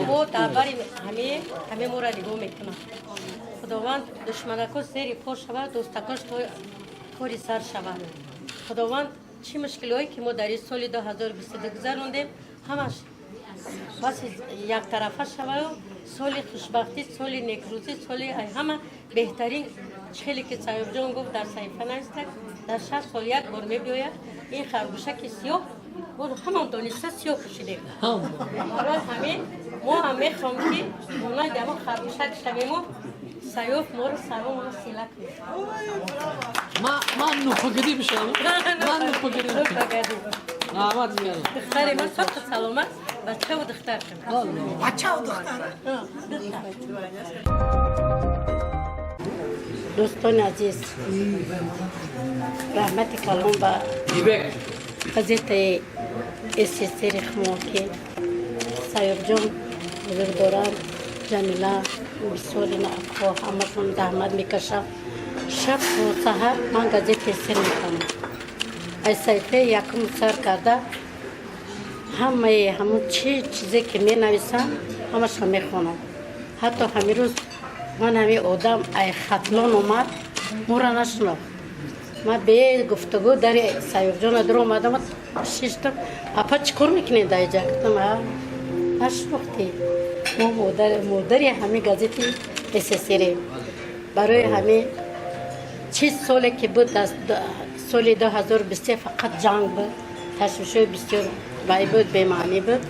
او درباره همه ما را نگاه میکنه. خداوند دشمنکش زیر پا شود، دوستکش توری سر شود. خداوند چی مشکلی که ما در این سال 2022 گذراندیم همش بس یک طرفه شود. سال خوشبختی، سال نیکروزی، سال همه بهترین چیزی که صاحب جان گفت در صحیفه نیست. در 6 سال یک بار میبیاید این خرگوشه که سیاه بود همان دانسته سیاه پوشیده. برای همین ما هم میخوام که اونای دما خرگوشه کشتیم و سیاه ما رو سرام رو سیله کنیم. من نوپگیری بشم. من نوپگیری بشم. آمد میارم. دختر من صحت سلامت بچه و دختر کنم. بچه و دختر. دوستان عزیز، رحمت کلام با قضیت SSC رخمو که سایب جان بزرگواران جمیله بسیاری نعفو همتون زحمت میکشم. شب و سحر من قضیت SSC میکنم. از صحیفه یکم سر کرده همون چیزی که می نویسم همش هم میخونم. حتی همین روز من همین آدم ای خطلان اومد مورا نشناخت. من به گفتگو در سایب جان در اومدم شیشتم اپا چیکار میکنی در اینجا؟ گفتم نشناختی ما مادری همین گازیتی SSC برای همین چیز سالی که بود از سال 2023 فقط جنگ بود، تشویش‌های بسیار بای بود، بی‌معنی بود.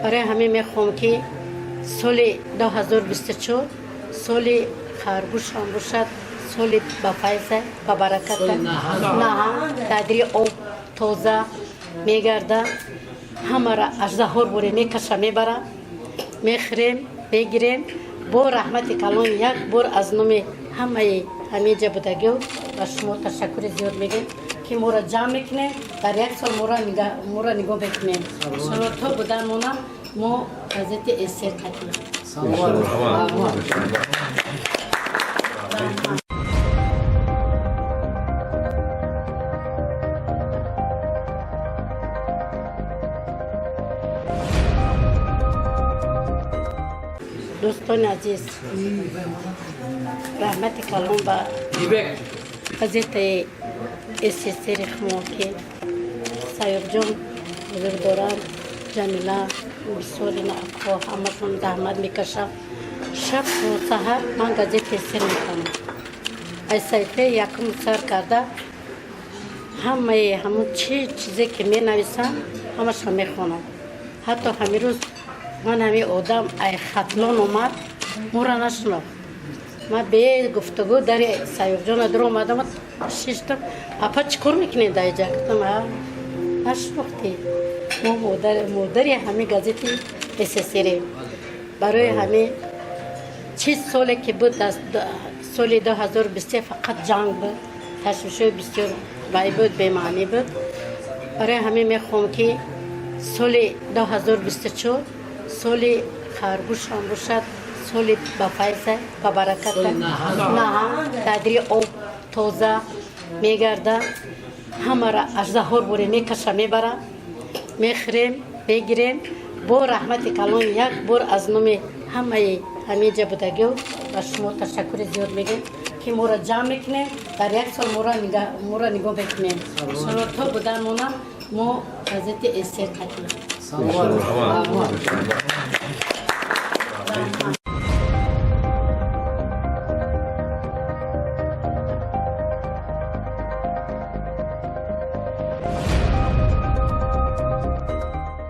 برای همین میخوام که سال 2024 سال خرگوش هم باشد، سال با فیض با برکت نه تدری آب تازه میگرده، همه را اجزاهور بوری میکشه میبره، میخریم میگیریم. با رحمت کلام یک بار از نام همه بودگی و شما تشکر زیاد میگیم که ما را جمع میکنیم. در یک سال ما را نگاه بکنیم. شما بودن ما قضیت SSC کنیم. دوستان عزیز، رحمت کلام با قضیت SSC رخمو که سایب جان بزرگواران جمیله بسیاری نعفو همتون زحمت میکشم. شب و سحر من قضیت SSC میکنم. از صحیفه یکم سر کرده همون چیزی که می نویسم همش هم میخونم. حتی همین روز من همین آدم ای خطلان اومد مورا نشناخت. من به گفتگو در سایب جان در اومدم شیشتم اپا چیکار میکنی در اینجا؟ گفتم نشناختی ما مادری همین گازیتی SSC برای همین چیز سالی که بود از سال 2023 فقط جنگ بود، تشویش‌های بسیار بای بود، بی‌معنی بود. برای همین میخوام که سال 2024 سال خرگوش هم باشد، سال با فیض با برکت نه تدری آب تازه میگرده، همه را اجزاهور بوری میکشه میبره، میخریم میگیریم. با رحمت کلام یک بار از نام همه بودگی و شما تشکر زیاد میگیم که ما را جمع میکنیم. در یک سال ما را نگاه بکنیم. شما بودن ما قضیت SSC کنیم.